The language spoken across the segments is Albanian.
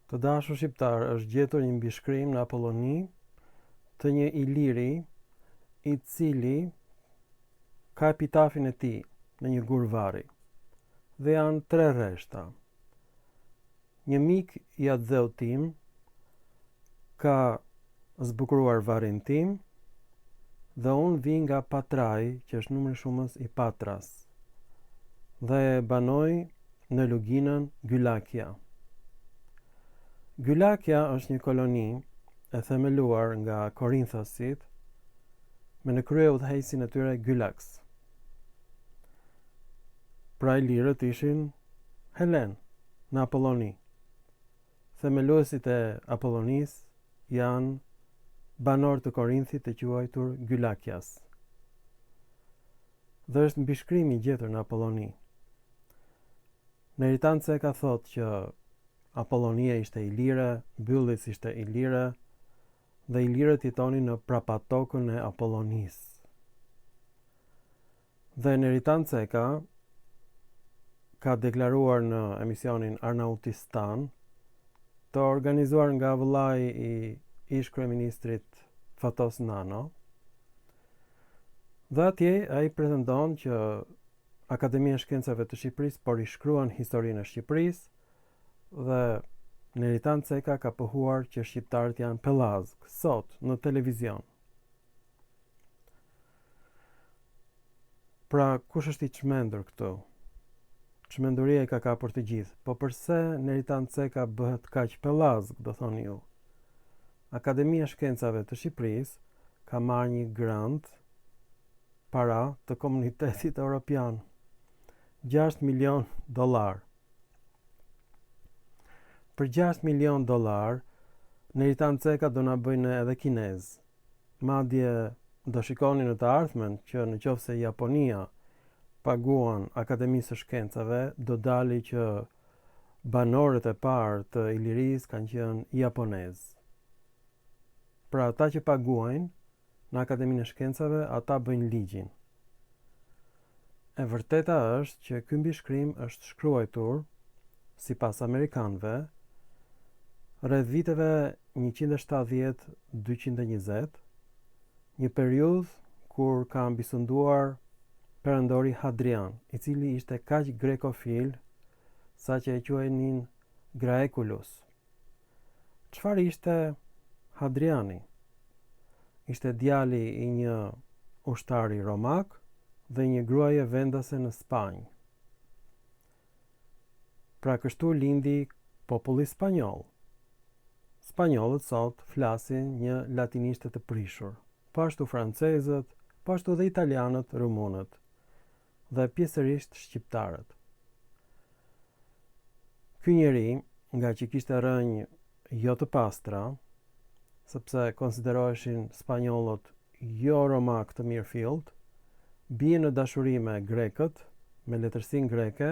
Të dashur shqiptar, është gjetur një mbishkrim në Apolloni të një iliri i cili ka epitafin e tij në një gur varri. Dhe janë 3 rreshta. Një mik i atë tim ka zbukuruar varrin tim dhe unë vi nga Patraji, që është numri shumës i Patras, dhe banoj në luginën Gylakia. Gylakia është një koloni e themeluar nga Korinthasit me në krye udhëheqësin e tyre Gylax. Pra ilirët ishin Helen në Apolloni. Themeluesit e Apollonis janë banor të Korinthit të quajtur Gylakias. Dhe është mbishkrimi gjetur në Apolloni. Neritan Ceka thot që Apollonia ishte ilire, Byllis ishte ilire, dhe ilirët jetonin në prapatokën e Apollonis. Dhe Neritan Ceka ka deklaruar në emisionin Arnautistan, të organizuar nga vëllai i ish kryeministrit Fatos Nano, dhe atje ai pretendon që Akademia e Shkencave të Shqipërisë po rishkruan historinë e Shqipërisë, dhe Neritan Ceka ka pohuar që shqiptarët janë pellazg sot në televizion. Pra, kush është i çmendur këtu? Çmenduria i ka kapur të gjithë, po përse Neritan Ceka bëhet kaq pellazg, do thoni ju? Akademia e Shkencave të Shqipërisë ka marrë një grant para të komunitetit evropian, $6 milion. Për $6 milion, Neritan Ceka do na bëjnë edhe kinez. Madje do shikoni në të ardhmen që në qoftë se Japonia paguan Akademisë së Shkencave, do dali që banorët e parë të Ilirisë kanë qenë japonezë. Pra ata që paguajnë në Akademinë e Shkencave, ata bëjnë ligjin. E vërteta është që ky mbishkrim është shkruar sipas amerikanëve rreth viteve 170-220, një periudhë kur ka mbisënduar perëndori Hadrian, i cili ishte kaq grekofil sa që e quajnin Graeculus. Çfarë ishte Hadriani? Ishte djali i një ushtari romak dhe një gruaje vendase në Spanjë. Pra kështu lindi populli spanjoll. Spanjollët sot flasin një latinishte të prishur, po ashtu francezët, po ashtu dhe italianët, rumunët dhe pjesërisht shqiptarët. Ky njeri, nga që kishte rënjë jo të pastra, sepse konsideroheshin spanjollët jo romak të mirëfillt, bie në dashuri me grekët, me letërsinë greke,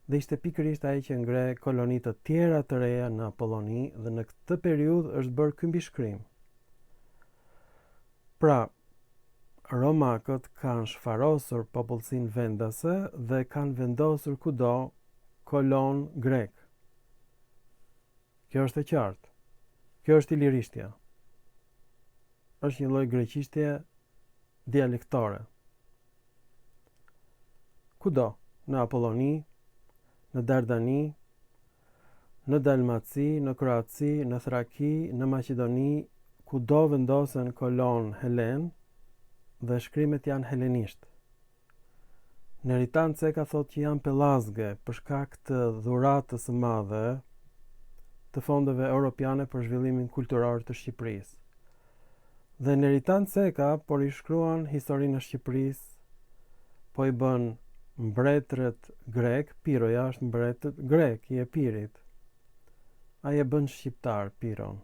dhe ishte pikërisht ai që ngre koloni të tjera të reja në Apolloni, dhe në këtë periudhë është bërë ky mbishkrim. Pra, romakët kanë shfarosur popullsinë vendase dhe kanë vendosur kudo kolon grek. Kjo është e qartë. Kjo është ilirishtja. Është një lloj greqishtje dialektore. Kudo, në Apolloni, në Dardani, në Dalmaci, në Kroaci, në Thraki, në Maqedoni, kudo vendosen kolon helen dhe shkrimet janë helenisht. Neritan Ceka thot që janë pellazge për shkak të dhuratës së madhe të fondeve europiane për zhvillimin kulturor të Shqipërisë. Dhe Neritan Ceka po rishkruan historinë e Shqipërisë, po i bën mbretëret grek, Piroja është mbretët grek i Epirit. Ai e bën shqiptar Piron.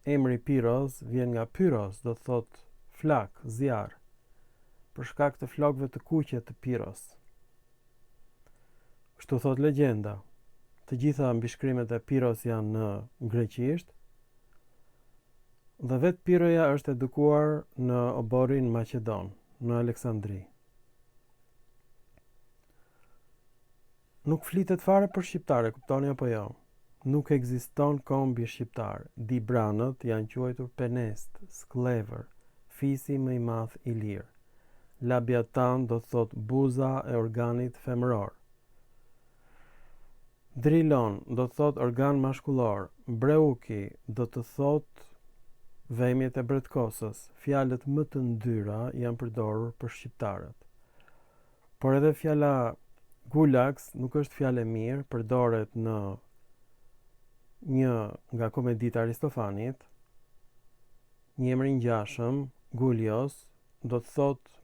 Emri Piros vjen nga Pyros, do thot flak, zjarr, për shkak të flokëve të kuqe të Piros. Kështu thot legjenda. Të gjitha mbishkrimet e Piros janë në greqisht, dhe vetë Piroja është edukuar në oborin Maqedon, në Aleksandri. Nuk flitet fare për shqiptare, kuptoni apo jo? Nuk ekziston kombi shqiptar. Dibranët janë quajtur penest, sklever, fisi më i madh i lirë. Labiatan do të thot buza e organit femëror. Drilon do të thot organ mashkullor. Breuki do të thot vemjet e bretkosës. Fjalët më të ndyra janë përdorur për shqiptarët. Por edhe fjala gulaks nuk është fjalë e mirë, përdoret në një nga komeditë e Aristofanit. Një emër i ngjashëm, Gulios, do të thot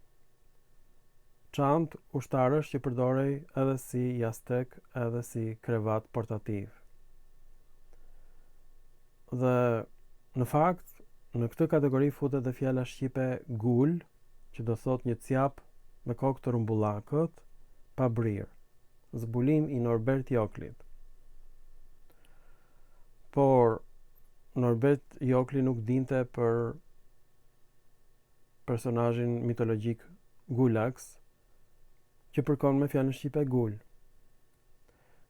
çantë ushtarësh që përdorej edhe si jastek, edhe si krevat portativ. Dhe në fakt, në këtë kategori futet edhe fjala shqipe gul, që do thot një cjap me kokë të rumbullakët, pa brirë. Zbulim i Norbert Joklit. Por Norbert Jokli nuk dinte për personazhin mitologjik Gulaks, që përkon me fjalën shqipe gul.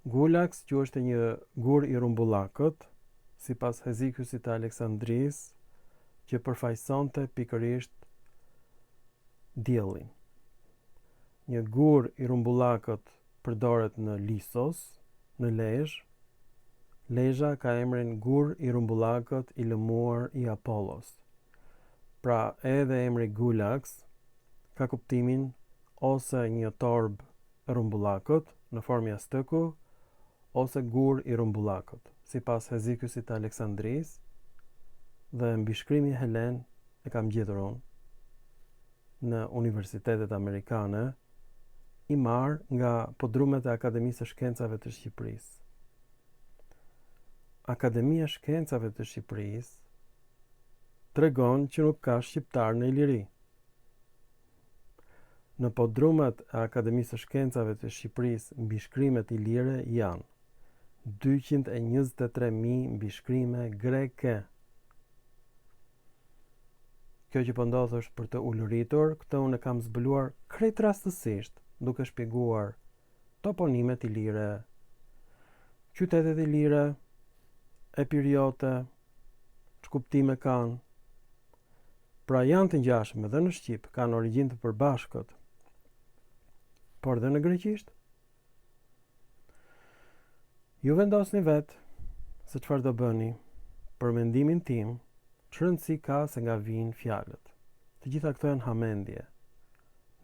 Gulaks quhej një gur i rumbullakët, sipas Hezikiusit të Aleksandris, që përfaqësonte pikërisht diellin. Një gur i rumbullakët përdoret në Lisos, në Lezhë. Lezhë ka emrin gur i rumbullakët i lëmuar i Apollos. Pra edhe emri Gulaks ka kuptimin ose një torb e rumbullakët në formë jastëku, ose gur i rumbullakët, sipas Hezikiusit të Aleksandris, dhe mbishkrimi helen e kam gjetur unë në universitetet amerikane, i marr nga podrumet e Akademisë së Shkencave të Shqipërisë. Akademia e Shkencave të Shqipërisë tregon që nuk ka shqiptar në Iliri. Në podrumet e Akademisë së Shkencave të Shqipërisë mbishkrimet ilire janë 223.000 mbishkrime greke. Kjo që po ndodh është për të uluritur, këtë unë kam zbuluar krejt rastësisht, duke shpjeguar toponimet ilire, qytetet ilire, epiriote, ç'kuptime kanë. Pra janë të ngjashme dhe në shqip, kanë origjinë të përbashkët, por dhe në greqisht. Ju vendosni vetë se çfarë do bëni. Për mendimin tim, ç'rëndësi ka se nga vijnë fjalët. Të gjitha këto janë hamendje.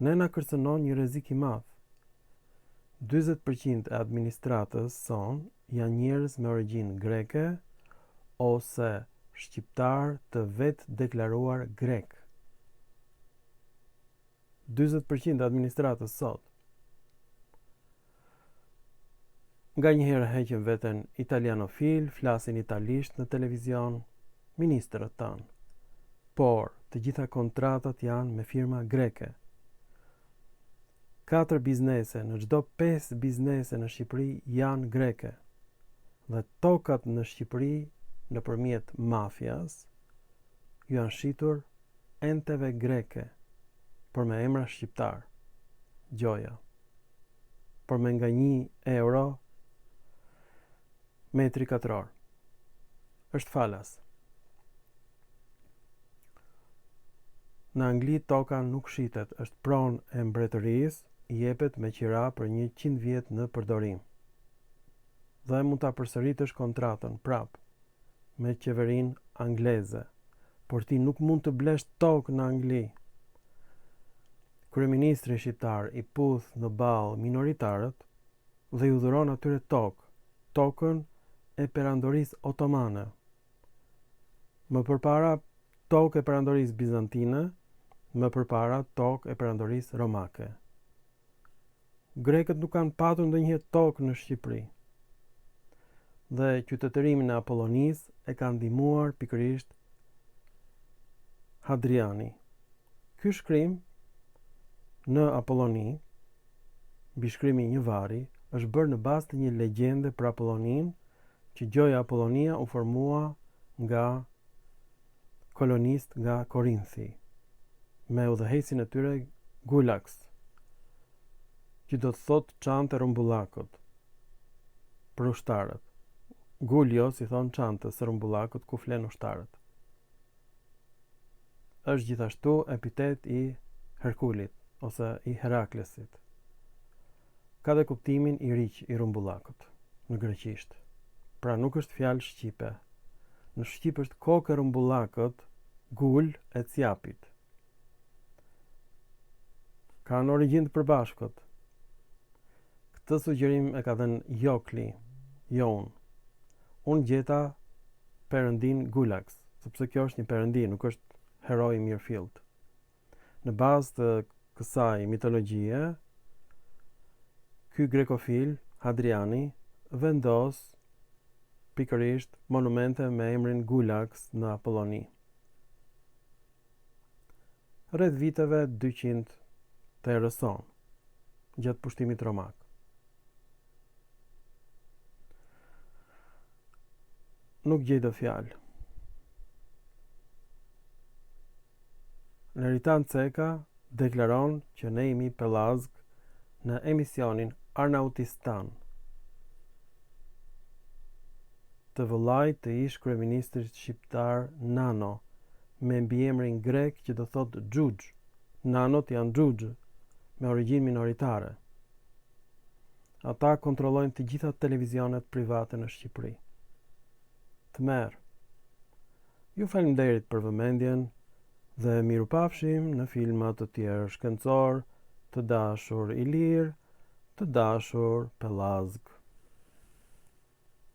Ne na kërcënon një rrezik i madh. 40% e administratës son janë njerëz me origjinë greke ose shqiptar të vetë deklaruar grek. 40% e administratës sot. Nga njëherë heqen veten italianofil, flasin italisht në televizion, ministrët tanë. Por, të gjitha kontratat janë me firma greke. 4 biznese, në çdo 5 biznese në Shqipëri janë greke. Dhe tokat në Shqipëri, nëpërmjet mafias, janë shitur enteve greke, por me emra shqiptar. Gjoja. Por me nga €1 metri katror. Është falas. Në Angli toka nuk shitet, është pronë e mbretërisë, i jepet me qira për 100 vjet në përdorim. Dhe mund ta përsëritësh kontratën prap me qeverinë angleze, por ti nuk mund të blesh tokë në Angli. Kryeministri shqiptar i puth në ballë minoritarët dhe ju dhuron atyre tokën e perandorisë otomane. Më përpara tokë e perandorisë bizantine, më përpara tokë e perandorisë romake. Grekët nuk kanë patur ndonjëherë tokë në Shqipëri. Dhe qytetërimin e Apollonisë e ka ndihmuar pikërisht Hadriani. Ky shkrim në Apolloni, mbishkrimi i një vari, është bërë në bazë të një legjende për Apollonin, që gjoja Apollonia u formua nga kolonist nga Korinthi, me udhëheqësin e tyre Gulaks, që do të thotë çantë rumbullakët për ushtarët. Gulio, si thon çantës së rrumbullakut ku flen ushtarët. Është gjithashtu epitet i Herkulit ose i Heraklesit. Ka dhe kuptimin i riq i rrumbullakut në greqisht. Pra nuk është fjalë shqipe. Në shqip është kokë e rrumbullakut, gul e cjapit. Ka në origjinë të përbashkët. Këtë sugjerim e ka dhënë Jokli, Jon. Unë gjeta perëndin Gulax, sepse kjo është një perëndi, nuk është heroi mirëfillt. Në bazë të kësaj mitologjie, ky grekofil, Hadriani, vendos pikërisht monumente me emrin Gulax në Apolloni. Rreth viteve 200 të erës sonë, gjatë pushtimit romak. Nuk gjej dot fjalë. Neritan Ceka deklaron që ne jemi pellazg në emisionin Arnautistan të vëllait të ish kryeministrit shqiptar Nano, me mbiemrin grek që do thotë Xhuxh. Nanot janë Xhuxh me origjinë minoritare. Ata kontrollojnë të gjitha televizionet private në Shqipëri. Të merë. Ju faleminderit për vëmendjen dhe mirupafshim në filma të tjerë shkencor, të dashur Ilir, të dashur Pellazg.